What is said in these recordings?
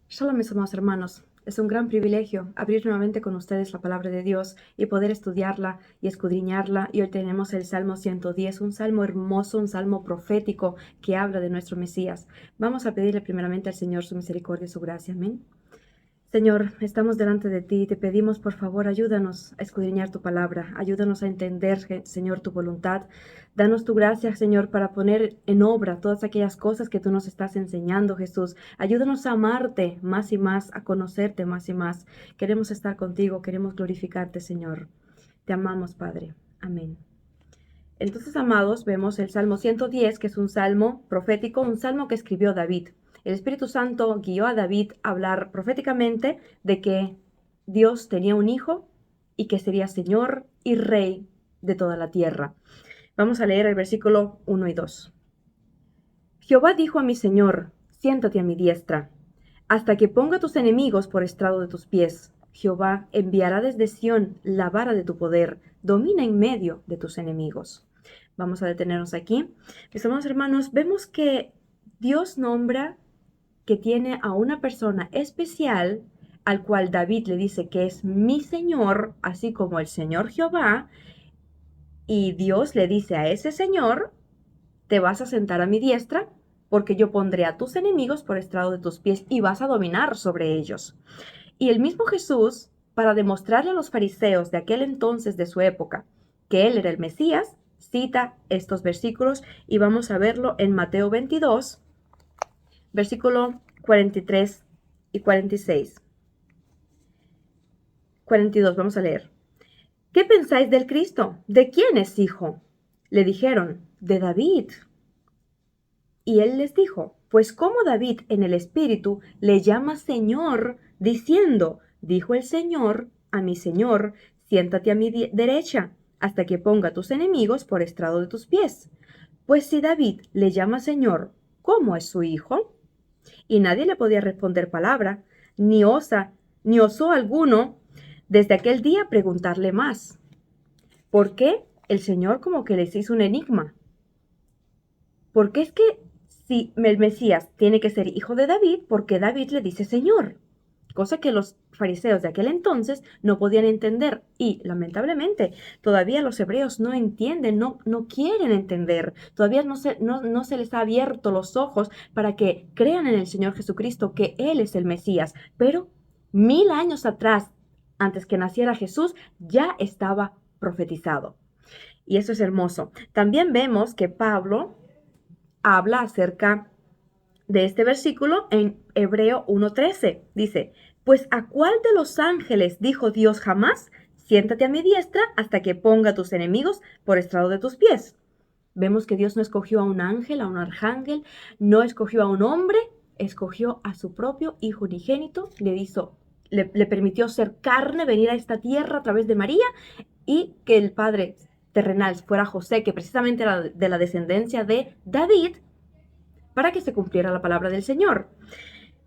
Shalom, mis amados hermanos. Es un gran privilegio abrir nuevamente con ustedes la palabra de Dios y poder estudiarla y escudriñarla. Y hoy tenemos el Salmo 110, un salmo hermoso, un salmo profético que habla de nuestro Mesías. Vamos a pedirle primeramente al Señor su misericordia y su gracia. Amén. Señor, estamos delante de ti y te pedimos, por favor, ayúdanos a escudriñar tu palabra, ayúdanos a entender, Señor, tu voluntad. Danos tu gracia, Señor, para poner en obra todas aquellas cosas que tú nos estás enseñando, Jesús. Ayúdanos a amarte más y más, a conocerte más y más. Queremos estar contigo, queremos glorificarte, Señor. Te amamos, Padre. Amén. Entonces, amados, vemos el Salmo 110, que es un salmo profético, un salmo que escribió David. El Espíritu Santo guió a David a hablar proféticamente de que Dios tenía un hijo y que sería Señor y Rey de toda la tierra. Vamos a leer el versículo 1 y 2. Jehová dijo a mi Señor, siéntate a mi diestra, hasta que ponga tus enemigos por estrado de tus pies. Jehová enviará desde Sión la vara de tu poder, domina en medio de tus enemigos. Vamos a detenernos aquí. Mis amados hermanos, vemos que Dios nombra que tiene a una persona especial al cual David le dice que es mi Señor, así como el Señor Jehová, y Dios le dice a ese Señor, te vas a sentar a mi diestra, porque yo pondré a tus enemigos por estrado de tus pies y vas a dominar sobre ellos. Y el mismo Jesús, para demostrarle a los fariseos de aquel entonces de su época que él era el Mesías, cita estos versículos y vamos a verlo en Mateo 22, versículo 43 y 46. 42, vamos a leer. ¿Qué pensáis del Cristo? ¿De quién es hijo? Le dijeron, de David. Y él les dijo, pues como David en el Espíritu le llama Señor, diciendo, dijo el Señor a mi Señor, siéntate a mi derecha, hasta que ponga tus enemigos por estrado de tus pies. Pues si David le llama Señor, ¿cómo es su hijo? Y nadie le podía responder palabra, ni osó alguno desde aquel día preguntarle más. ¿Por qué? El Señor como que les hizo un enigma. Porque es que si el Mesías tiene que ser hijo de David, porque David le dice Señor, cosa que los fariseos de aquel entonces no podían entender y lamentablemente todavía los hebreos no entienden, no quieren entender, todavía no se les ha abierto los ojos para que crean en el Señor Jesucristo, que Él es el Mesías, pero 1000 años atrás, antes que naciera Jesús, ya estaba profetizado. Y eso es hermoso. También vemos que Pablo habla acerca de este versículo en Hebreo 1:13. Dice, pues ¿a cuál de los ángeles dijo Dios jamás? Siéntate a mi diestra hasta que ponga a tus enemigos por estrado de tus pies. Vemos que Dios no escogió a un ángel, a un arcángel, no escogió a un hombre, escogió a su propio Hijo unigénito, le permitió ser carne, venir a esta tierra a través de María y que el padre terrenal fuera José, que precisamente era de la descendencia de David, para que se cumpliera la palabra del Señor.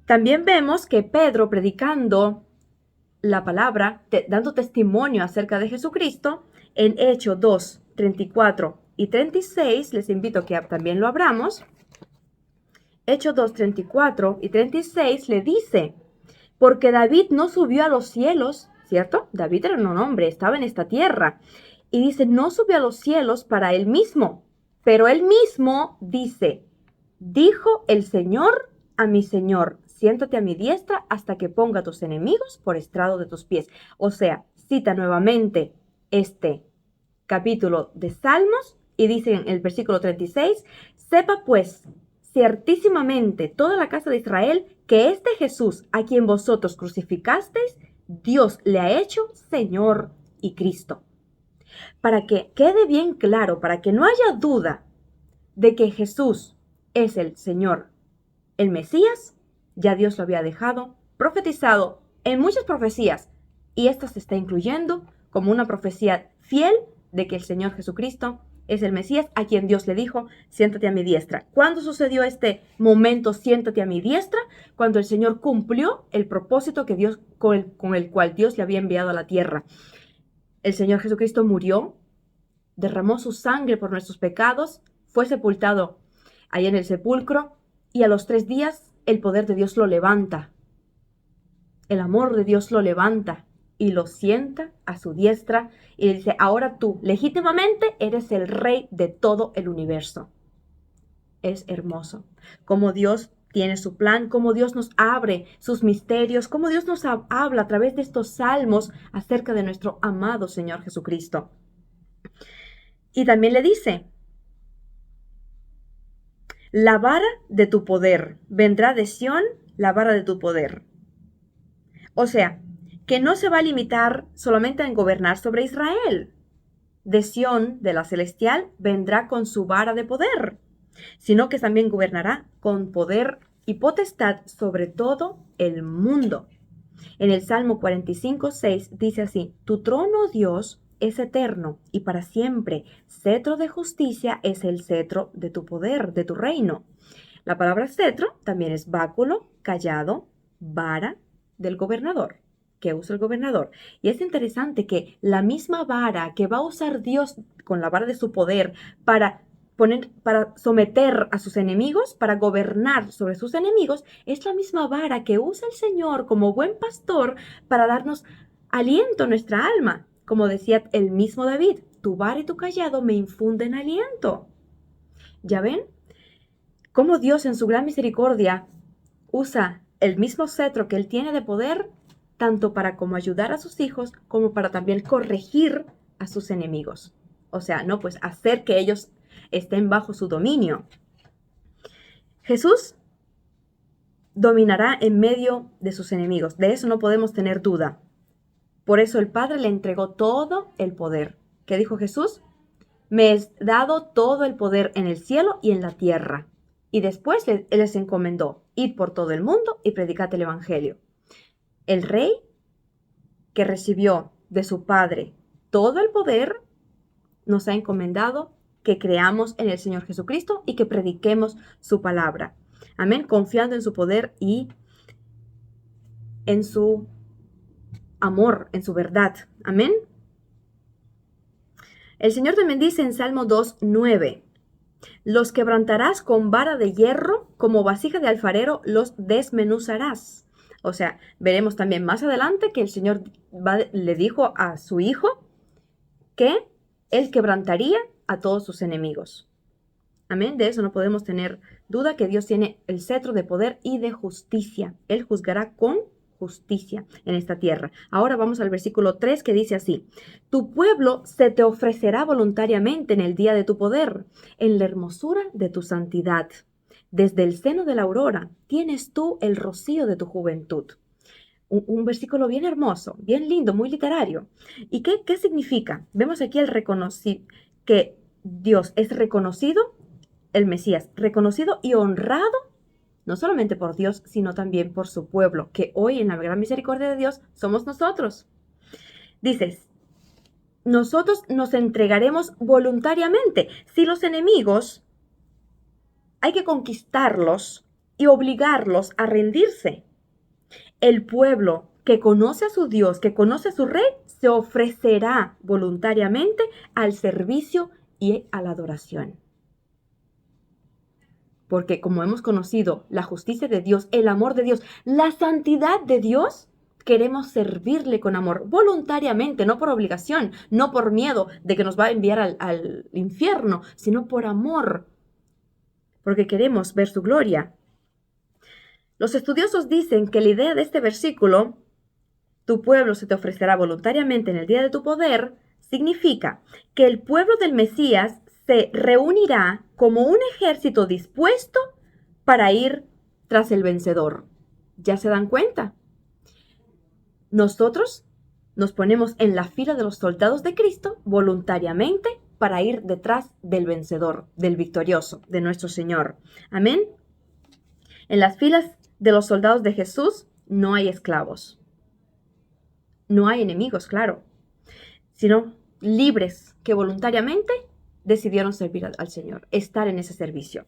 También vemos que Pedro, predicando la palabra, dando testimonio acerca de Jesucristo, en Hechos 2, 34 y 36, les invito a que también lo abramos. Hechos 2, 34 y 36 le dice, porque David no subió a los cielos, ¿cierto? David era un hombre, estaba en esta tierra. Y dice, no subió a los cielos para él mismo, pero él mismo dice, dijo el Señor a mi Señor, siéntate a mi diestra hasta que ponga a tus enemigos por estrado de tus pies. O sea, cita nuevamente este capítulo de Salmos y dice en el versículo 36, sepa pues ciertísimamente toda la casa de Israel que este Jesús a quien vosotros crucificasteis, Dios le ha hecho Señor y Cristo. Para que quede bien claro, para que no haya duda de que Jesús es el Señor, el Mesías, ya Dios lo había dejado profetizado en muchas profecías y esta se está incluyendo como una profecía fiel de que el Señor Jesucristo es el Mesías a quien Dios le dijo, siéntate a mi diestra. ¿Cuándo sucedió este momento, siéntate a mi diestra? Cuando el Señor cumplió el propósito que Dios, con el cual Dios le había enviado a la tierra. El Señor Jesucristo murió, derramó su sangre por nuestros pecados, fue sepultado ahí en el sepulcro y a los 3 días el poder de Dios lo levanta. El amor de Dios lo levanta y lo sienta a su diestra y le dice, ahora tú, legítimamente, eres el rey de todo el universo. Es hermoso. Como Dios tiene su plan, cómo Dios nos abre sus misterios, cómo Dios nos habla a través de estos salmos acerca de nuestro amado Señor Jesucristo. Y también le dice, la vara de tu poder, vendrá de Sión la vara de tu poder. O sea, que no se va a limitar solamente en gobernar sobre Israel. De Sión, de la celestial, vendrá con su vara de poder, sino que también gobernará con poder y potestad sobre todo el mundo. En el Salmo 45:6 dice así, tu trono, Dios, es eterno y para siempre. Cetro de justicia es el cetro de tu poder, de tu reino. La palabra cetro también es báculo, cayado, vara del gobernador, que usa el gobernador. Y es interesante que la misma vara que va a usar Dios con la vara de su poder para someter a sus enemigos, para gobernar sobre sus enemigos, es la misma vara que usa el Señor como buen pastor para darnos aliento a nuestra alma. Como decía el mismo David, tu vara y tu cayado me infunden aliento. ¿Ya ven? Cómo Dios en su gran misericordia usa el mismo cetro que Él tiene de poder, tanto para como ayudar a sus hijos, como para también corregir a sus enemigos. O sea, no, pues hacer que ellos estén bajo su dominio. Jesús dominará en medio de sus enemigos. De eso no podemos tener duda. Por eso el Padre le entregó todo el poder. ¿Qué dijo Jesús? Me es dado todo el poder en el cielo y en la tierra. Y después les encomendó, id por todo el mundo y predicad el Evangelio. El rey que recibió de su Padre todo el poder nos ha encomendado que creamos en el Señor Jesucristo y que prediquemos su palabra. Amén, confiando en su poder y en su amor, en su verdad. Amén. El Señor también dice en Salmo 2:9, los quebrantarás con vara de hierro, como vasija de alfarero los desmenuzarás. O sea, veremos también más adelante que el Señor le dijo a su Hijo que Él quebrantaría a todos sus enemigos. Amén, de eso no podemos tener duda, que Dios tiene el cetro de poder y de justicia. Él juzgará con justicia en esta tierra. Ahora vamos al versículo 3 que dice así, tu pueblo se te ofrecerá voluntariamente en el día de tu poder, en la hermosura de tu santidad. Desde el seno de la aurora tienes tú el rocío de tu juventud. Un versículo bien hermoso, bien lindo, muy literario. ¿Y qué significa? Vemos aquí que Dios es reconocido, el Mesías, reconocido y honrado, no solamente por Dios, sino también por su pueblo, que hoy en la gran misericordia de Dios somos nosotros. Dices, nosotros nos entregaremos voluntariamente. Si los enemigos hay que conquistarlos y obligarlos a rendirse. El pueblo que conoce a su Dios, que conoce a su Rey, se ofrecerá voluntariamente al servicio y a la adoración. Porque como hemos conocido la justicia de Dios, el amor de Dios, la santidad de Dios, queremos servirle con amor, voluntariamente, no por obligación, no por miedo de que nos va a enviar al infierno, sino por amor, porque queremos ver su gloria. Los estudiosos dicen que la idea de este versículo, tu pueblo se te ofrecerá voluntariamente en el día de tu poder, significa que el pueblo del Mesías se reunirá como un ejército dispuesto para ir tras el vencedor. ¿Ya se dan cuenta? Nosotros nos ponemos en la fila de los soldados de Cristo voluntariamente para ir detrás del vencedor, del victorioso, de nuestro Señor. Amén. En las filas de los soldados de Jesús no hay esclavos. No hay enemigos, claro, sino libres que voluntariamente decidieron servir al Señor, estar en ese servicio.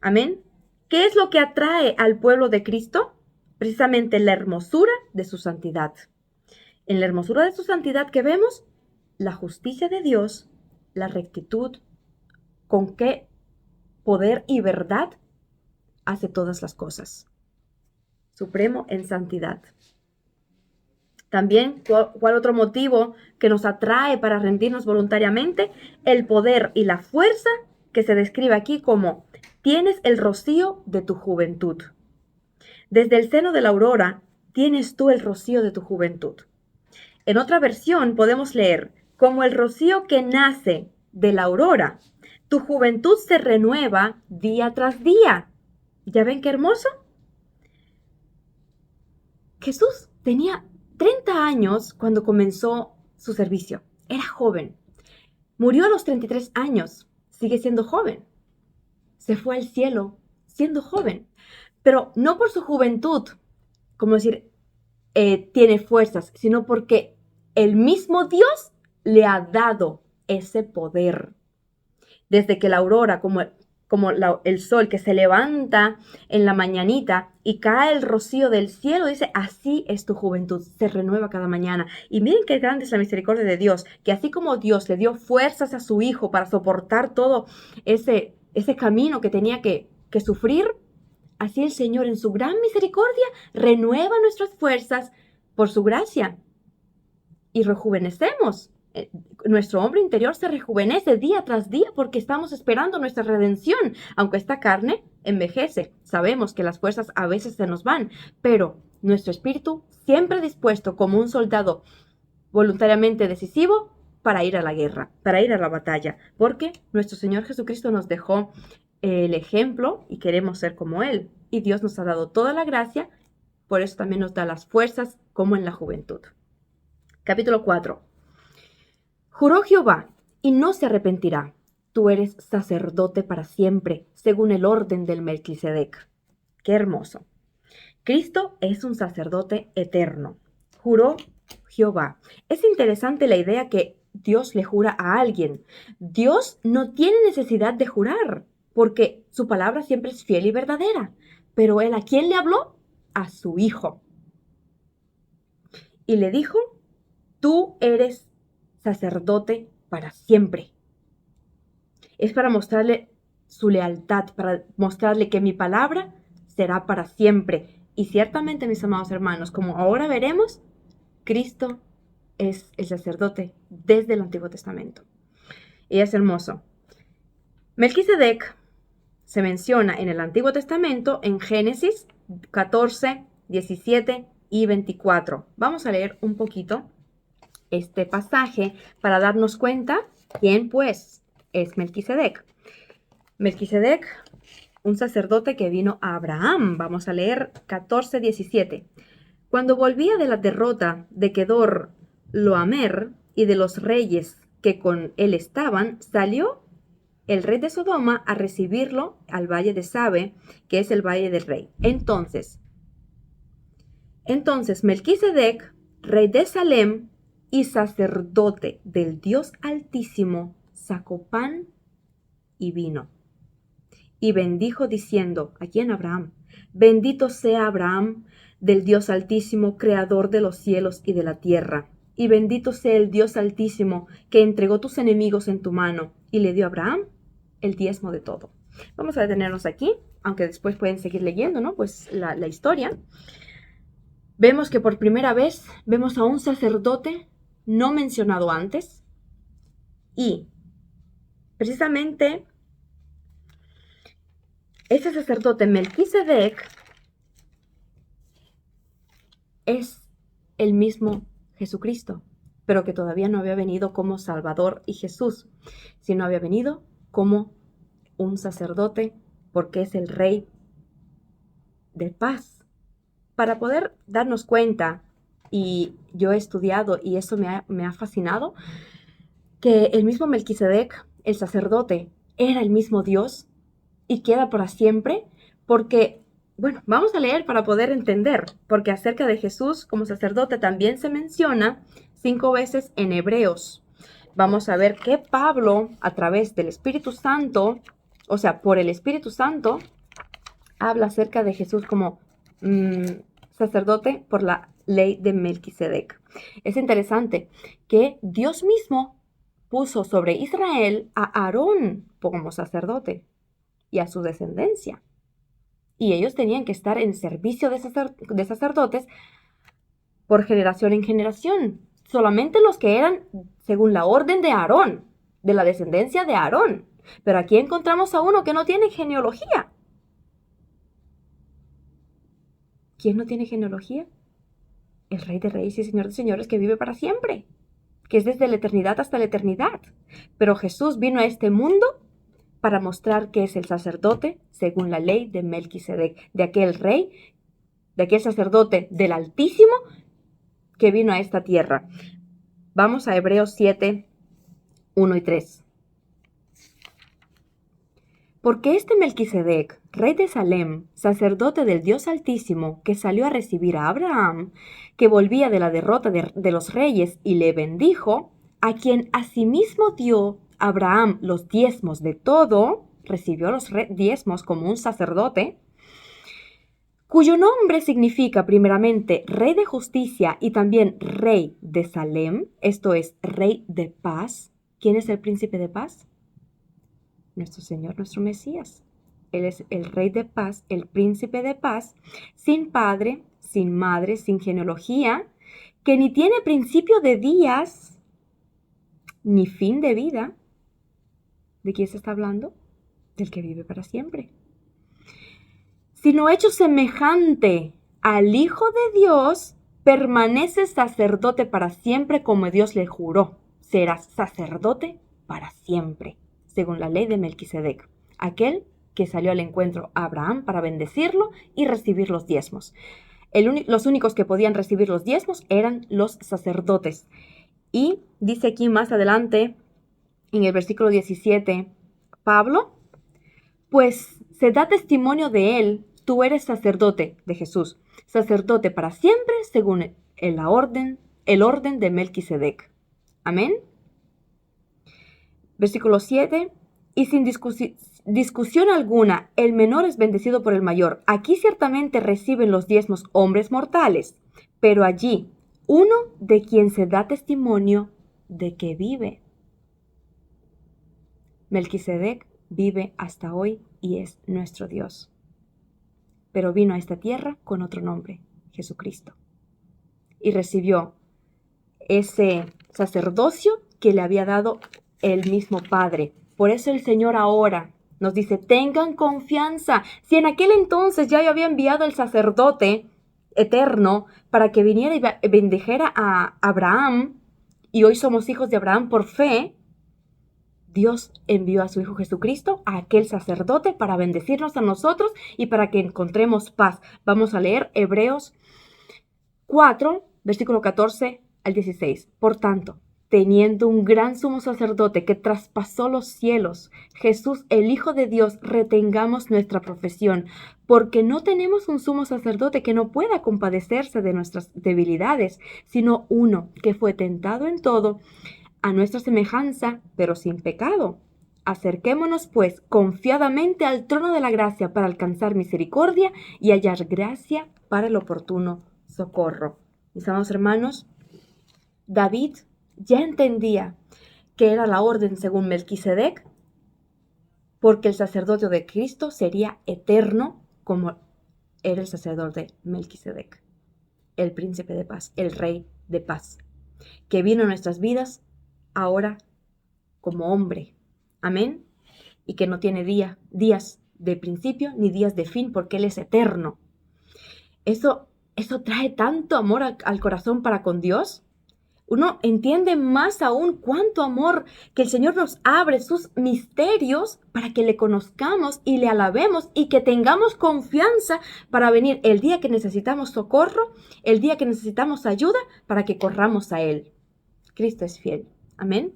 Amén. ¿Qué es lo que atrae al pueblo de Cristo? Precisamente la hermosura de su santidad. En la hermosura de su santidad que vemos, la justicia de Dios, la rectitud, con qué poder y verdad hace todas las cosas. Supremo en santidad. También, ¿cuál otro motivo que nos atrae para rendirnos voluntariamente? El poder y la fuerza que se describe aquí como tienes el rocío de tu juventud. Desde el seno de la aurora tienes tú el rocío de tu juventud. En otra versión podemos leer, como el rocío que nace de la aurora, tu juventud se renueva día tras día. ¿Ya ven qué hermoso? Jesús tenía 30 años cuando comenzó su servicio. Era joven. Murió a los 33 años. Sigue siendo joven. Se fue al cielo siendo joven. Pero no por su juventud, como decir, tiene fuerzas, sino porque el mismo Dios le ha dado ese poder. Desde que la aurora, como el sol que se levanta en la mañanita y cae el rocío del cielo, dice, así es tu juventud, se renueva cada mañana. Y miren qué grande es la misericordia de Dios, que así como Dios le dio fuerzas a su Hijo para soportar todo ese camino que tenía que sufrir, así el Señor en su gran misericordia renueva nuestras fuerzas por su gracia y rejuvenecemos. Nuestro hombre interior se rejuvenece día tras día porque estamos esperando nuestra redención. Aunque esta carne envejece, sabemos que las fuerzas a veces se nos van, pero nuestro espíritu siempre dispuesto como un soldado voluntariamente decisivo para ir a la guerra, para ir a la batalla, porque nuestro Señor Jesucristo nos dejó el ejemplo y queremos ser como Él. Y Dios nos ha dado toda la gracia, por eso también nos da las fuerzas como en la juventud. Capítulo 4. Juró Jehová, y no se arrepentirá. Tú eres sacerdote para siempre, según el orden del Melquisedec. Qué hermoso. Cristo es un sacerdote eterno. Juró Jehová. Es interesante la idea que Dios le jura a alguien. Dios no tiene necesidad de jurar, porque su palabra siempre es fiel y verdadera. Pero él, ¿a quién le habló? A su Hijo. Y le dijo, tú eres sacerdote para siempre. Es para mostrarle su lealtad, para mostrarle que mi palabra será para siempre. Y ciertamente, mis amados hermanos, como ahora veremos, Cristo es el sacerdote desde el Antiguo Testamento. Y es hermoso. Melquisedec se menciona en el Antiguo Testamento en Génesis 14, 17 y 24. Vamos a leer un poquito este pasaje para darnos cuenta quién pues es Melquisedec. Melquisedec, un sacerdote que vino a Abraham. Vamos a leer 14, 17. Cuando volvía de la derrota de Kedor Loamer y de los reyes que con él estaban, salió el rey de Sodoma a recibirlo al valle de Sabe, que es el valle del rey. Entonces Melquisedec, rey de Salem y sacerdote del Dios Altísimo, sacó pan y vino. Y bendijo diciendo, aquí en Abraham, bendito sea Abraham del Dios Altísimo, creador de los cielos y de la tierra. Y bendito sea el Dios Altísimo, que entregó tus enemigos en tu mano, y le dio a Abraham el diezmo de todo. Vamos a detenernos aquí, aunque después pueden seguir leyendo, ¿no? Pues la historia. Vemos que por primera vez vemos a un sacerdote no mencionado antes, y precisamente ese sacerdote Melquisedec es el mismo Jesucristo, pero que todavía no había venido como Salvador y Jesús, sino había venido como un sacerdote, porque es el Rey de paz. Para poder darnos cuenta, y yo he estudiado y eso me ha fascinado, que el mismo Melquisedec, el sacerdote, era el mismo Dios y queda para siempre, porque, bueno, vamos a leer para poder entender, porque acerca de Jesús como sacerdote también se menciona 5 veces en Hebreos. Vamos a ver que Pablo, a través del Espíritu Santo, o sea, por el Espíritu Santo, habla acerca de Jesús como sacerdote por la ley de Melquisedec. Es interesante que Dios mismo puso sobre Israel a Aarón como sacerdote y a su descendencia. Y ellos tenían que estar en servicio de sacerdotes por generación en generación. Solamente los que eran según la orden de Aarón, de la descendencia de Aarón. Pero aquí encontramos a uno que no tiene genealogía. ¿Quién no tiene genealogía? El Rey de Reyes y Señor de Señores que vive para siempre, que es desde la eternidad hasta la eternidad. Pero Jesús vino a este mundo para mostrar que es el sacerdote según la ley de Melquisedec, de aquel rey, de aquel sacerdote del Altísimo que vino a esta tierra. Vamos a Hebreos 7, 1 y 3. Porque este Melquisedec, rey de Salem, sacerdote del Dios Altísimo, que salió a recibir a Abraham, que volvía de la derrota de los reyes y le bendijo, a quien asimismo dio Abraham los diezmos de todo, recibió los diezmos como un sacerdote, cuyo nombre significa primeramente Rey de Justicia y también Rey de Salem, esto es, Rey de Paz. ¿Quién es el príncipe de paz? Nuestro Señor, nuestro Mesías. Él es el Rey de Paz, el príncipe de paz, sin padre, sin madre, sin genealogía, que ni tiene principio de días, ni fin de vida. ¿De quién se está hablando? Del que vive para siempre. Sino hecho semejante al Hijo de Dios, permanece sacerdote para siempre como Dios le juró. Será sacerdote para siempre, según la ley de Melquisedec, aquel que salió al encuentro a Abraham para bendecirlo y recibir los diezmos. Los únicos que podían recibir los diezmos eran los sacerdotes. Y dice aquí más adelante, en el versículo 17, Pablo, pues se da testimonio de él, tú eres sacerdote de Jesús, sacerdote para siempre según el orden de Melquisedec. Amén. Versículo 7, y sin discusión alguna, el menor es bendecido por el mayor. Aquí ciertamente reciben los diezmos hombres mortales, pero allí uno de quien se da testimonio de que vive. Melquisedec vive hasta hoy y es nuestro Dios. Pero vino a esta tierra con otro nombre, Jesucristo. Y recibió ese sacerdocio que le había dado el mismo Padre. Por eso el Señor ahora nos dice, tengan confianza. Si en aquel entonces ya había enviado el sacerdote eterno para que viniera y bendijera a Abraham, y hoy somos hijos de Abraham por fe, Dios envió a su Hijo Jesucristo, a aquel sacerdote, para bendecirnos a nosotros y para que encontremos paz. Vamos a leer Hebreos 4, versículo 14 al 16. Por tanto, teniendo un gran sumo sacerdote que traspasó los cielos, Jesús, el Hijo de Dios, retengamos nuestra profesión, porque no tenemos un sumo sacerdote que no pueda compadecerse de nuestras debilidades, sino uno que fue tentado en todo, a nuestra semejanza, pero sin pecado. Acerquémonos, pues, confiadamente al trono de la gracia para alcanzar misericordia y hallar gracia para el oportuno socorro. Mis amados hermanos, David ya entendía que era la orden según Melquisedec, porque el sacerdocio de Cristo sería eterno como era el sacerdote Melquisedec, el príncipe de paz, el rey de paz, que vino a nuestras vidas ahora como hombre. Amén. Y que no tiene días de principio ni días de fin, porque Él es eterno. Eso trae tanto amor al corazón para con Dios. Uno entiende más aún cuánto amor que el Señor nos abre sus misterios para que le conozcamos y le alabemos y que tengamos confianza para venir el día que necesitamos socorro, el día que necesitamos ayuda, para que corramos a Él. Cristo es fiel. Amén.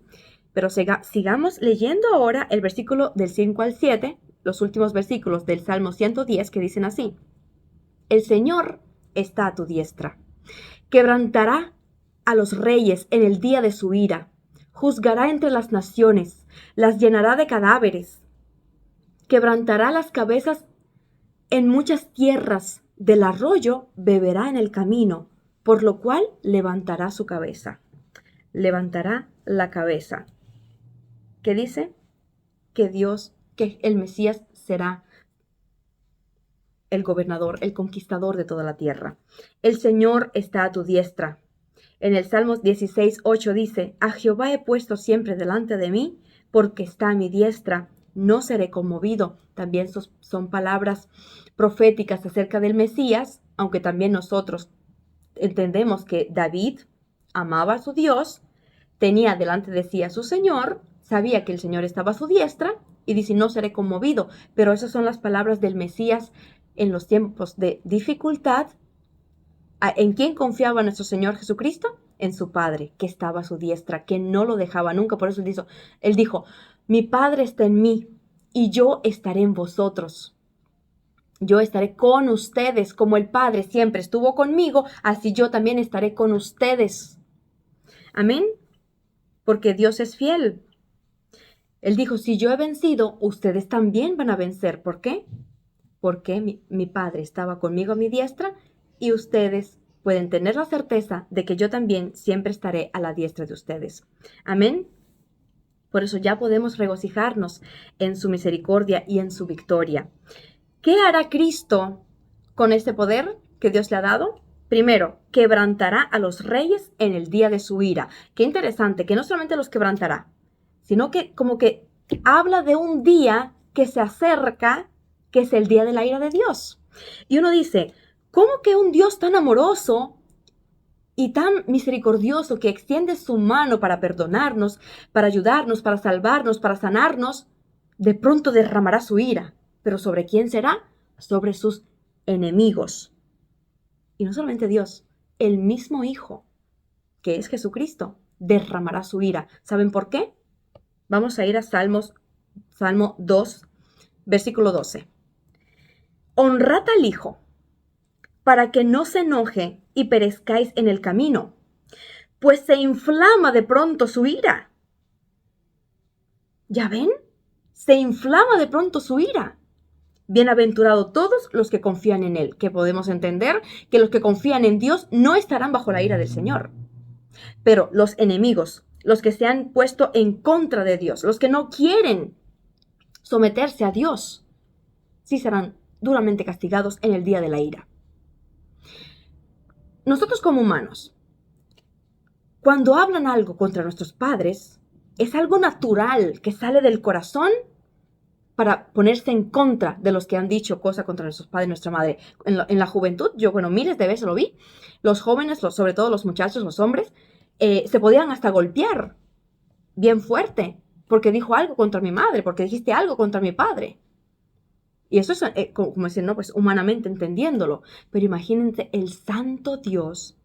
Pero sigamos leyendo ahora el versículo del 5 al 7, los últimos versículos del Salmo 110, que dicen así: el Señor está a tu diestra, quebrantará a los reyes en el día de su ira, juzgará entre las naciones, las llenará de cadáveres, quebrantará las cabezas en muchas tierras, del arroyo beberá en el camino, por lo cual levantará su cabeza. Levantará la cabeza. ¿Qué dice? Que el Mesías será el gobernador, el conquistador de toda la tierra. El Señor está a tu diestra. En el Salmos 16:8 dice, a Jehová he puesto siempre delante de mí, porque está a mi diestra, no seré conmovido. También son palabras proféticas acerca del Mesías, aunque también nosotros entendemos que David amaba a su Dios, tenía delante de sí a su Señor, sabía que el Señor estaba a su diestra y dice, no seré conmovido. Pero esas son las palabras del Mesías en los tiempos de dificultad. ¿En quién confiaba nuestro Señor Jesucristo? En su Padre, que estaba a su diestra, que no lo dejaba nunca. Por eso él dijo, mi Padre está en mí y yo estaré en vosotros. Yo estaré con ustedes, como el Padre siempre estuvo conmigo, así yo también estaré con ustedes. Amén. Porque Dios es fiel. Él dijo, si yo he vencido, ustedes también van a vencer. ¿Por qué? Porque mi Padre estaba conmigo a mi diestra y ustedes pueden tener la certeza de que yo también siempre estaré a la diestra de ustedes. Amén. Por eso ya podemos regocijarnos en su misericordia y en su victoria. ¿Qué hará Cristo con este poder que Dios le ha dado? Primero, quebrantará a los reyes en el día de su ira. Qué interesante, que no solamente los quebrantará, sino que como que habla de un día que se acerca, que es el día de la ira de Dios. Y uno dice, ¿cómo que un Dios tan amoroso y tan misericordioso que extiende su mano para perdonarnos, para ayudarnos, para salvarnos, para sanarnos, de pronto derramará su ira? ¿Pero sobre quién será? Sobre sus enemigos. Y no solamente Dios, el mismo Hijo, que es Jesucristo, derramará su ira. ¿Saben por qué? Vamos a ir a Salmo 2, versículo 12. Honrad al Hijo, para que no se enoje y perezcáis en el camino, pues se inflama de pronto su ira. ¿Ya ven? Se inflama de pronto su ira. Bienaventurados todos los que confían en Él, que podemos entender que los que confían en Dios no estarán bajo la ira del Señor. Pero los enemigos, los que se han puesto en contra de Dios, los que no quieren someterse a Dios, sí serán duramente castigados en el día de la ira. Nosotros como humanos, cuando hablan algo contra nuestros padres, es algo natural que sale del corazón para ponerse en contra de los que han dicho cosas contra nuestros padres y nuestra madre. En la juventud, yo, miles de veces lo vi, los jóvenes, sobre todo los muchachos, los hombres, se podían hasta golpear bien fuerte, porque dijo algo contra mi madre, porque dijiste algo contra mi padre. Y eso es, como decir, no, pues humanamente entendiéndolo. Pero imagínense el santo Dios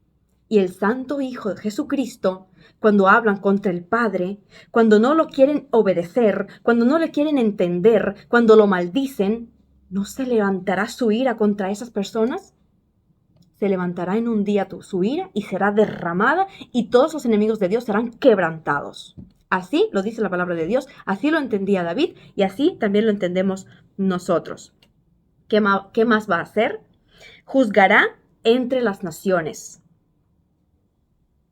y el santo Hijo de Jesucristo cuando hablan contra el Padre, cuando no lo quieren obedecer, cuando no le quieren entender, cuando lo maldicen. ¿No se levantará su ira contra esas personas? Se levantará en un día su ira y será derramada y todos los enemigos de Dios serán quebrantados. Así lo dice la palabra de Dios, así lo entendía David y así también lo entendemos nosotros. ¿Qué más va a hacer? Juzgará entre las naciones.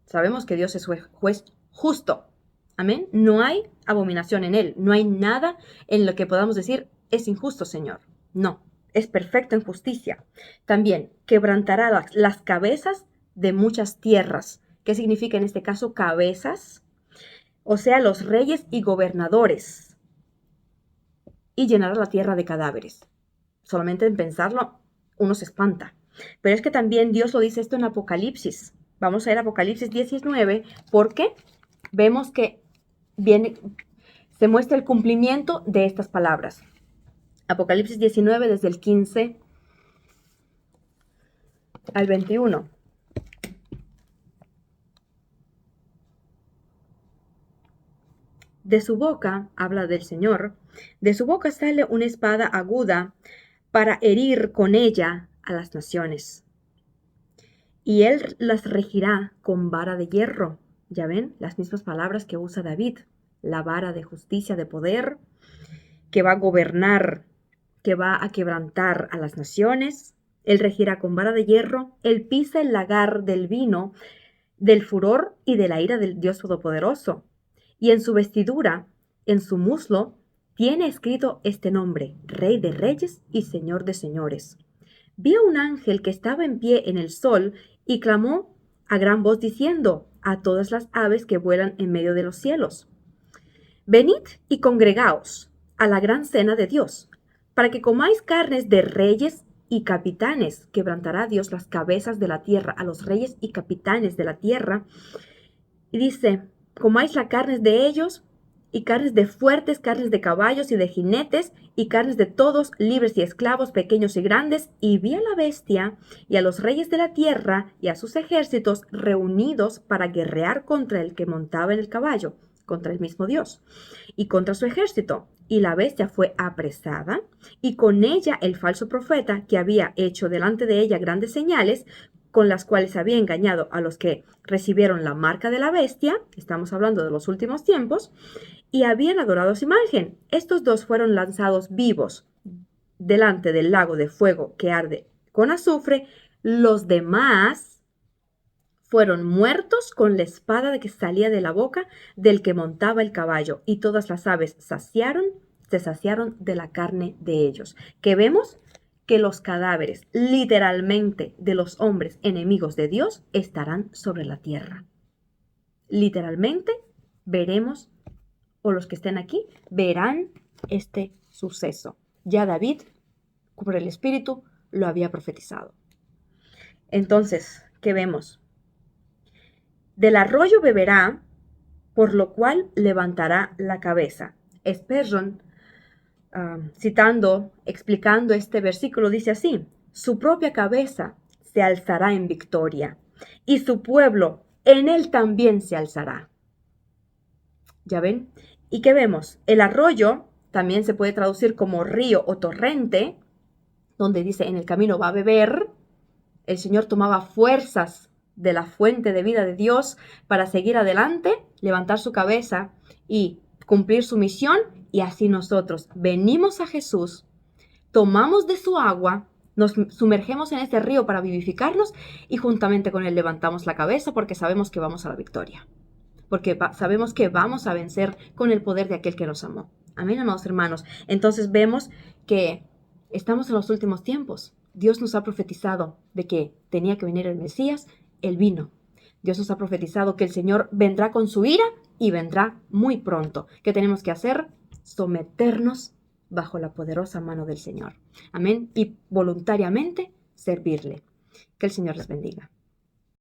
Sabemos que Dios es juez justo. Amén. No hay abominación en Él. No hay nada en lo que podamos decir es injusto, Señor. No, es perfecto en justicia. También quebrantará las cabezas de muchas tierras. ¿Qué significa en este caso cabezas? O sea, los reyes y gobernadores. Y llenará la tierra de cadáveres. Solamente en pensarlo, uno se espanta. Pero es que también Dios lo dice esto en Apocalipsis. Vamos a ir a Apocalipsis 19, porque vemos que se muestra el cumplimiento de estas palabras. Apocalipsis 19, desde el 15 al 21. De su boca, habla del Señor, de su boca sale una espada aguda para herir con ella a las naciones. Y él las regirá con vara de hierro. Ya ven, las mismas palabras que usa David. La vara de justicia, de poder, que va a gobernar, que va a quebrantar a las naciones. Él regirá con vara de hierro. Él pisa el lagar del vino, del furor y de la ira del Dios Todopoderoso. Y en su vestidura, en su muslo, tiene escrito este nombre: Rey de Reyes y Señor de Señores. vi a un ángel que estaba en pie en el sol y clamó a gran voz diciendo a todas las aves que vuelan en medio de los cielos: Venid y congregaos a la gran cena de Dios, para que comáis carnes de reyes y capitanes. Quebrantará Dios las cabezas de la tierra a los reyes y capitanes de la tierra. Y dice: comáis la carne de ellos, y carnes de fuertes, carnes de caballos y de jinetes, y carnes de todos, libres y esclavos, pequeños y grandes. Y vi a la bestia y a los reyes de la tierra y a sus ejércitos reunidos para guerrear contra el que montaba en el caballo, contra el mismo Dios, y contra su ejército. Y la bestia fue apresada, y con ella el falso profeta, que había hecho delante de ella grandes señales, con las cuales había engañado a los que recibieron la marca de la bestia. Estamos hablando de los últimos tiempos, y habían adorado a su imagen. Estos dos fueron lanzados vivos delante del lago de fuego que arde con azufre. Los demás fueron muertos con la espada de que salía de la boca del que montaba el caballo, y todas las aves se saciaron de la carne de ellos. ¿Qué vemos? Que los cadáveres, literalmente, de los hombres enemigos de Dios estarán sobre la tierra. Literalmente veremos, o los que estén aquí, verán este suceso. Ya David, por el Espíritu, lo había profetizado. Entonces, ¿qué vemos? Del arroyo beberá, por lo cual levantará la cabeza. Spurgeon, explicando este versículo, dice así: su propia cabeza se alzará en victoria, y su pueblo en él también se alzará. ¿Ya ven? ¿Y qué vemos? El arroyo también se puede traducir como río o torrente, donde dice: en el camino va a beber. El Señor tomaba fuerzas de la fuente de vida de Dios para seguir adelante, levantar su cabeza y cumplir su misión. Y así nosotros venimos a Jesús, tomamos de su agua, nos sumergemos en este río para vivificarnos, y juntamente con Él levantamos la cabeza, porque sabemos que vamos a la victoria, porque sabemos que vamos a vencer con el poder de aquel que nos amó. Amén, amados hermanos. Entonces vemos que estamos en los últimos tiempos. Dios nos ha profetizado de que tenía que venir el Mesías. Él vino. Dios nos ha profetizado que el Señor vendrá con su ira, y vendrá muy pronto. ¿Qué tenemos que hacer? Someternos bajo la poderosa mano del Señor. Amén. Y voluntariamente servirle. Que el Señor les bendiga.